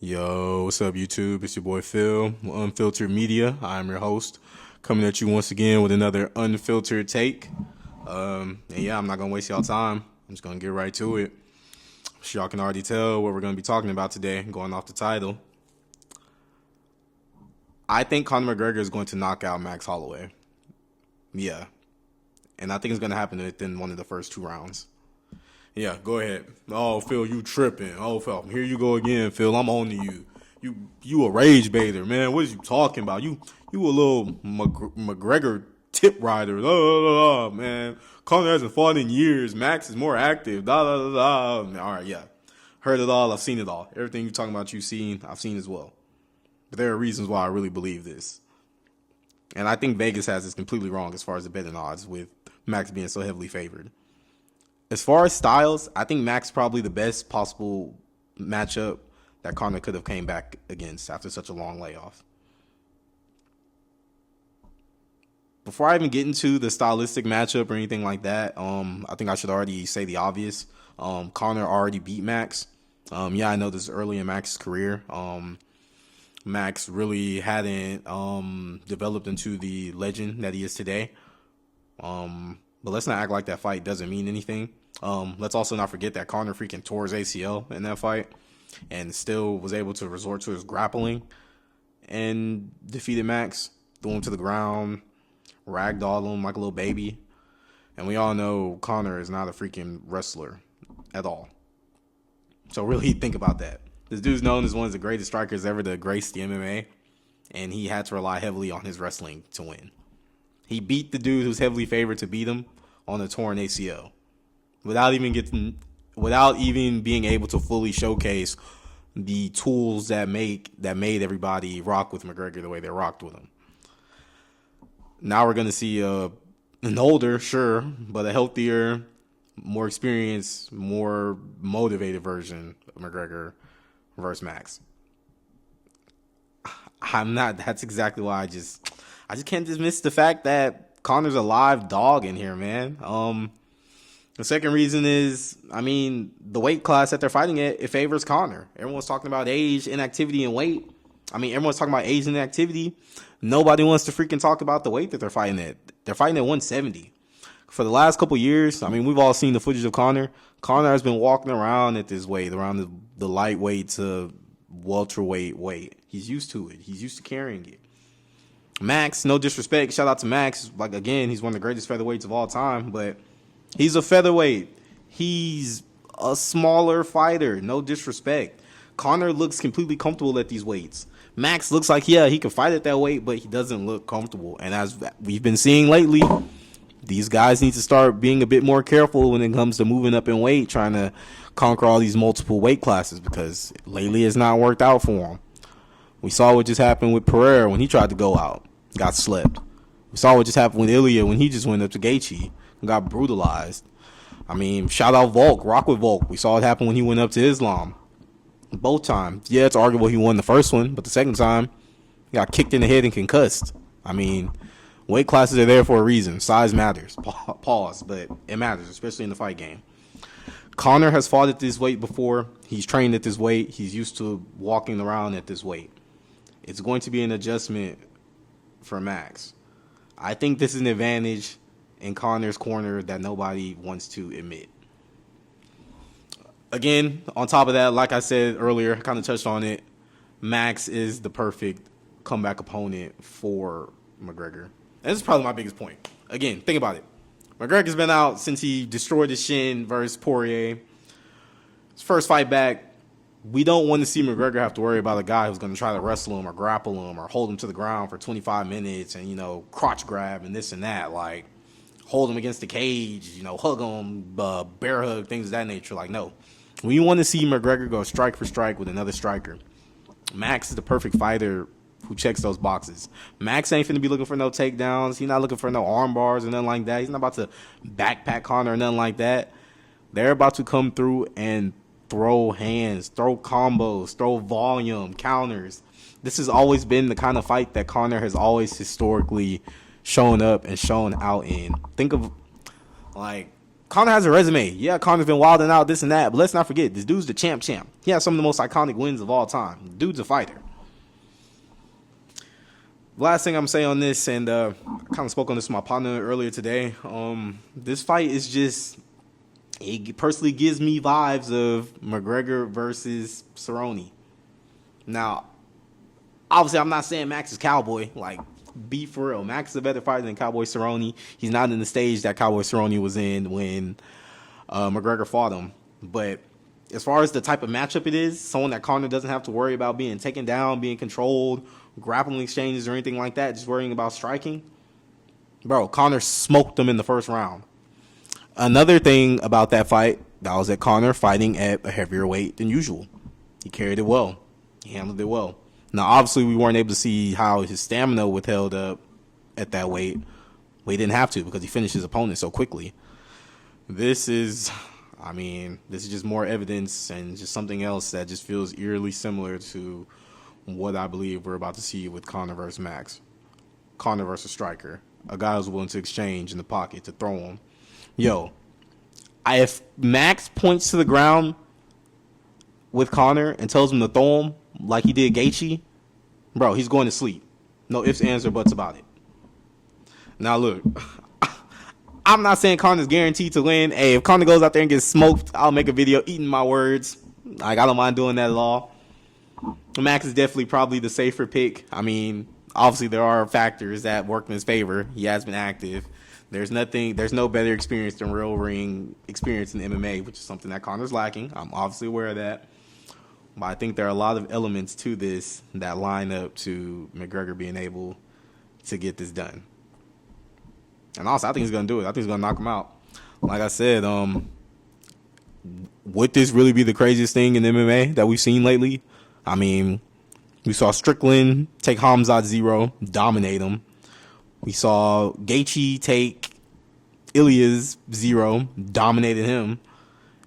Yo, what's up, YouTube? It's your boy Phil, Unfiltered Media. I'm your host, coming at you once again with another unfiltered take. I'm not gonna waste y'all time. I'm just gonna get right to it. So y'all can already tell what we're gonna be talking about today, going off the title. I think Conor McGregor is going to knock out Max Holloway. Yeah, and I think it's gonna happen within one of the first 2 rounds. Yeah, go ahead. Oh, Phil, you tripping. Oh, Phil, here you go again, Phil. I'm on to you. You a rage baiter, man. What is you talking about? You a little McGregor tip rider. Man. Conor hasn't fought in years. Max is more active. All right, yeah. Heard it all. I've seen it all. Everything you're talking about, I've seen as well. But there are reasons why I really believe this. And I think Vegas has this completely wrong as far as the betting odds with Max being so heavily favored. As far as styles, I think Max is probably the best possible matchup that Conor could have came back against after such a long layoff. Before I even get into the stylistic matchup or anything like that, I think I should already say the obvious. Conor already beat Max. I know this is early in Max's career. Max really hadn't developed into the legend that he is today. But let's not act like that fight doesn't mean anything. Let's also not forget that Conor freaking tore his ACL in that fight and still was able to resort to his grappling and defeated Max, threw him to the ground, ragdolled him like a little baby. And we all know Conor is not a freaking wrestler at all. So really think about that. This dude's known as one of the greatest strikers ever to grace the MMA, and he had to rely heavily on his wrestling to win. He beat the dude who's heavily favored to beat him on a torn ACL without even being able to fully showcase the tools that made everybody rock with McGregor the way they rocked with him. Now we're going to see an older, sure, but a healthier, more experienced, more motivated version of McGregor versus Max. That's exactly why I just can't dismiss the fact that Conor's a live dog in here, man. The second reason is, the weight class that they're fighting at, it favors Conor. Everyone's talking about age, inactivity, and weight. Everyone's talking about age and inactivity. Nobody wants to freaking talk about the weight that they're fighting at. They're fighting at 170. For the last couple years, we've all seen the footage of Conor. Conor has been walking around at this weight, around the lightweight to welterweight weight. He's used to it. He's used to carrying it. Max, no disrespect, shout out to Max. Again, he's one of the greatest featherweights of all time, but he's a featherweight. He's a smaller fighter, no disrespect. Conor looks completely comfortable at these weights. Max looks like, he can fight at that weight, but he doesn't look comfortable. And as we've been seeing lately, these guys need to start being a bit more careful when it comes to moving up in weight, trying to conquer all these multiple weight classes, because lately it's not worked out for them. We saw what just happened with Pereira when he tried to go out, got slept. We saw what just happened with Ilya when he just went up to Gaethje and got brutalized. Shout out Volk, rock with Volk. We saw it happen when he went up to Islam. Both times. Yeah, it's arguable he won the first one, but the second time, he got kicked in the head and concussed. Weight classes are there for a reason. Size matters. Pause, but it matters, especially in the fight game. Conor has fought at this weight before. He's trained at this weight. He's used to walking around at this weight. It's going to be an adjustment for Max. I think this is an advantage in Conor's corner that nobody wants to admit. Again, on top of that, like I said earlier, I kind of touched on it, Max is the perfect comeback opponent for McGregor. And this is probably my biggest point. Again, think about it. McGregor's been out since he destroyed his shin versus Poirier. His first fight back, we don't want to see McGregor have to worry about a guy who's going to try to wrestle him or grapple him or hold him to the ground for 25 minutes and, crotch grab and this and that. Hold him against the cage, hug him, bear hug, things of that nature. No. We want to see McGregor go strike for strike with another striker. Max is the perfect fighter who checks those boxes. Max ain't finna be looking for no takedowns. He's not looking for no arm bars or nothing like that. He's not about to backpack Conor or nothing like that. They're about to come through and throw hands, throw combos, throw volume, counters. This has always been the kind of fight that Conor has always historically shown up and shown out in. Think of Conor has a resume. Yeah, Conor's been wilding out, this and that. But let's not forget, this dude's the champ. He has some of the most iconic wins of all time. Dude's a fighter. Last thing I'm saying on this, and I kind of spoke on this with my partner earlier today. This fight is just, it personally gives me vibes of McGregor versus Cerrone. Now, obviously, I'm not saying Max is Cowboy. Like, be for real. Max is a better fighter than Cowboy Cerrone. He's not in the stage that Cowboy Cerrone was in when McGregor fought him. But as far as the type of matchup it is, someone that Conor doesn't have to worry about being taken down, being controlled, grappling exchanges or anything like that, just worrying about striking. Bro, Conor smoked him in the first round. Another thing about that fight, that was that Conor fighting at a heavier weight than usual. He carried it well. He handled it well. Now, obviously, we weren't able to see how his stamina withheld up at that weight. We didn't have to because he finished his opponent so quickly. This is just more evidence and just something else that just feels eerily similar to what I believe we're about to see with Conor versus Max. Conor versus striker. A guy who's willing to exchange in the pocket, to throw him. Yo, if Max points to the ground with Conor and tells him to throw him like he did Gaethje, bro, he's going to sleep. No ifs, ands, or buts about it. Now, look, I'm not saying Conor's guaranteed to win. Hey, if Conor goes out there and gets smoked, I'll make a video eating my words. Like, I don't mind doing that at all. Max is definitely probably the safer pick. I mean, obviously there are factors that work in his favor. He has been active. There's no better experience than real ring experience in MMA, which is something that Conor's lacking. I'm obviously aware of that. But I think there are a lot of elements to this that line up to McGregor being able to get this done. And also, I think he's going to do it. I think he's going to knock him out. Like I said, would this really be the craziest thing in MMA that we've seen lately? I mean, we saw Strickland take Hamzat 0, dominate him. We saw Gaethje take Ilya's 0, dominated him.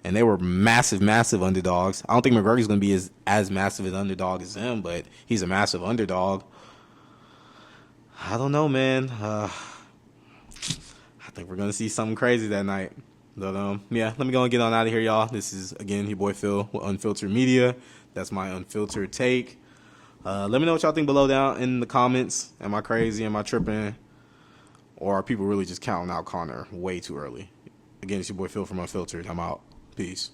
And they were massive, massive underdogs. I don't think McGregor's going to be as massive an underdog as him, but he's a massive underdog. I don't know, man. I think we're going to see something crazy that night. But, yeah, let me go and get on out of here, y'all. This is, again, your boy Phil with Unfiltered Media. That's my unfiltered take. Let me know what y'all think below down in the comments. Am I crazy? Am I tripping? Or are people really just counting out Conor way too early? Again, it's your boy Phil from Unfiltered. I'm out. Peace.